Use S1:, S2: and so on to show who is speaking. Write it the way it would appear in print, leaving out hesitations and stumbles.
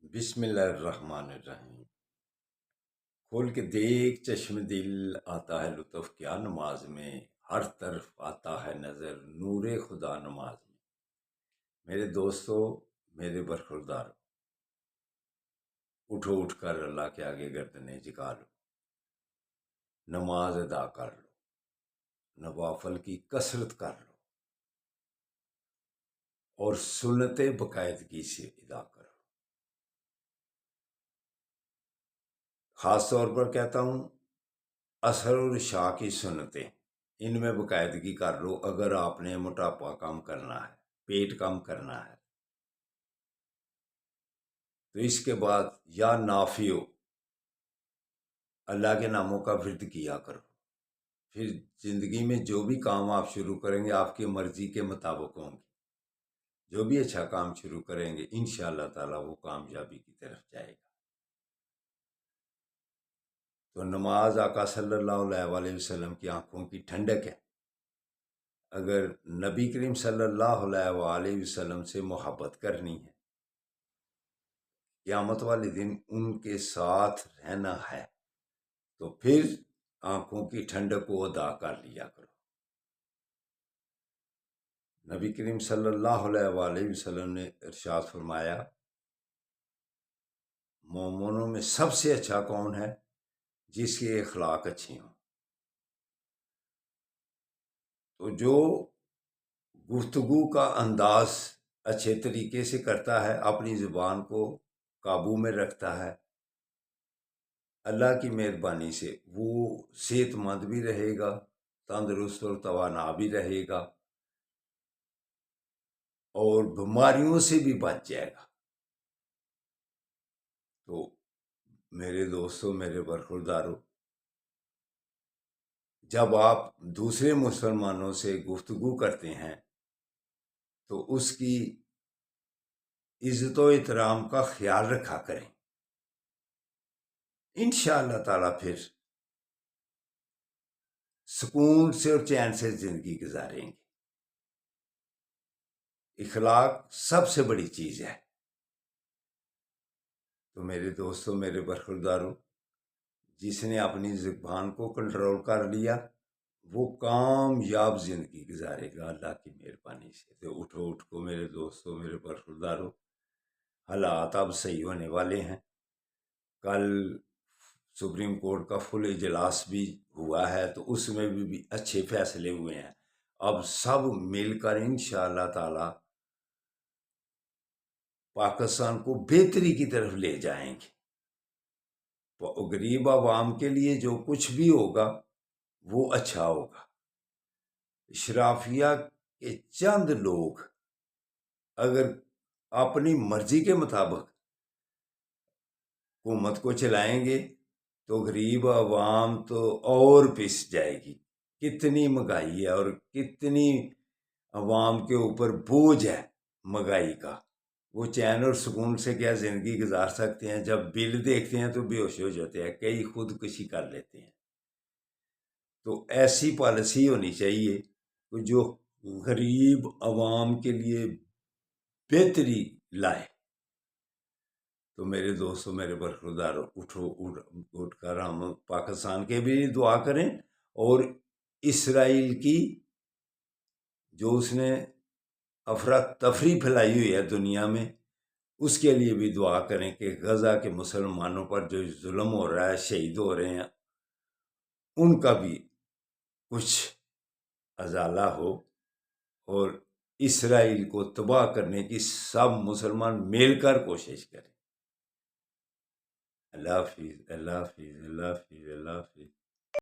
S1: بسم اللہ الرحمن الرحیم۔ کھول کے دیکھ چشم دل، آتا ہے لطف کیا نماز میں، ہر طرف آتا ہے نظر نور خدا نماز میں۔ میرے دوستو، میرے برخوردار، اٹھو اٹھ کر اللہ کے آگے گردنیں جھکا لو، نماز ادا کر لو، نوافل کی کثرت کر لو اور سنت باقاعدگی سے ادا کرو۔ خاص طور پر کہتا ہوں عصر اور عشاء کی سنتیں، ان میں باقاعدگی کر لو اگر آپ نے موٹاپا کم کرنا ہے، پیٹ کم کرنا ہے۔ تو اس کے بعد یا نافیو اللہ کے ناموں کا ورد کیا کرو، پھر زندگی میں جو بھی کام آپ شروع کریں گے آپ کی مرضی کے مطابق ہوں گے۔ جو بھی اچھا کام شروع کریں گے انشاءاللہ تعالی وہ کامیابی کی طرف جائے گا۔ تو نماز آقا صلی اللہ علیہ وآلہ وسلم کی آنکھوں کی ٹھنڈک ہے۔ اگر نبی کریم صلی اللہ علیہ وآلہ وسلم سے محبت کرنی ہے، قیامت والے دن ان کے ساتھ رہنا ہے، تو پھر آنکھوں کی ٹھنڈک کو ادا کر لیا کرو۔ نبی کریم صلی اللہ علیہ وآلہ وسلم نے ارشاد فرمایا، مومنوں میں سب سے اچھا کون ہے؟ جس کے اخلاق اچھے ہوں۔ تو جو گفتگو کا انداز اچھے طریقے سے کرتا ہے، اپنی زبان کو قابو میں رکھتا ہے، اللہ کی مہربانی سے وہ صحت مند بھی رہے گا، تندرست اور توانا بھی رہے گا، اور بیماریوں سے بھی بچ جائے گا۔ تو میرے دوستوں، میرے برخورداروں، جب آپ دوسرے مسلمانوں سے گفتگو کرتے ہیں تو اس کی عزت و احترام کا خیال رکھا کریں، انشاءاللہ تعالی پھر سکون سے اور چین سے زندگی گزاریں گے۔ اخلاق سب سے بڑی چیز ہے۔ تو میرے دوستوں، میرے برخورداروں، جس نے اپنی زبان کو کنٹرول کر لیا وہ کامیاب زندگی گزارے گا اللہ کی مہربانی سے۔ تو اٹھو اٹھ کو میرے دوستوں، میرے برخورداروں، حالات اب صحیح ہونے والے ہیں۔ کل سپریم کورٹ کا فل اجلاس بھی ہوا ہے، تو اس میں بھی اچھے فیصلے ہوئے ہیں۔ اب سب مل کر انشاءاللہ تعالی پاکستان کو بہتری کی طرف لے جائیں گے۔ غریب عوام کے لیے جو کچھ بھی ہوگا وہ اچھا ہوگا۔ اشرافیہ کے چند لوگ اگر اپنی مرضی کے مطابق حکومت کو چلائیں گے تو غریب عوام تو اور پس جائے گی۔ کتنی مہنگائی ہے اور کتنی عوام کے اوپر بوجھ ہے مہنگائی کا، وہ چین اور سکون سے کیا زندگی گزار سکتے ہیں؟ جب بل دیکھتے ہیں تو بے ہوش ہو جاتے ہیں، کئی خودکشی کر لیتے ہیں۔ تو ایسی پالیسی ہونی چاہیے جو غریب عوام کے لیے بہتری لائے۔ تو میرے دوستوں، میرے برخورداروں، اٹھو اٹھ کر ہم پاکستان کے بھی دعا کریں، اور اسرائیل کی جو اس نے افراتفری پھیلائی ہوئی ہے دنیا میں، اس کے لیے بھی دعا کریں کہ غزہ کے مسلمانوں پر جو ظلم ہو رہا ہے، شہید ہو رہے ہیں، ان کا بھی کچھ ازالہ ہو، اور اسرائیل کو تباہ کرنے کی سب مسلمان مل کر کوشش کریں۔ اللہ حافظ، اللہ حافظ، اللہ حافظ، اللہ حافظ۔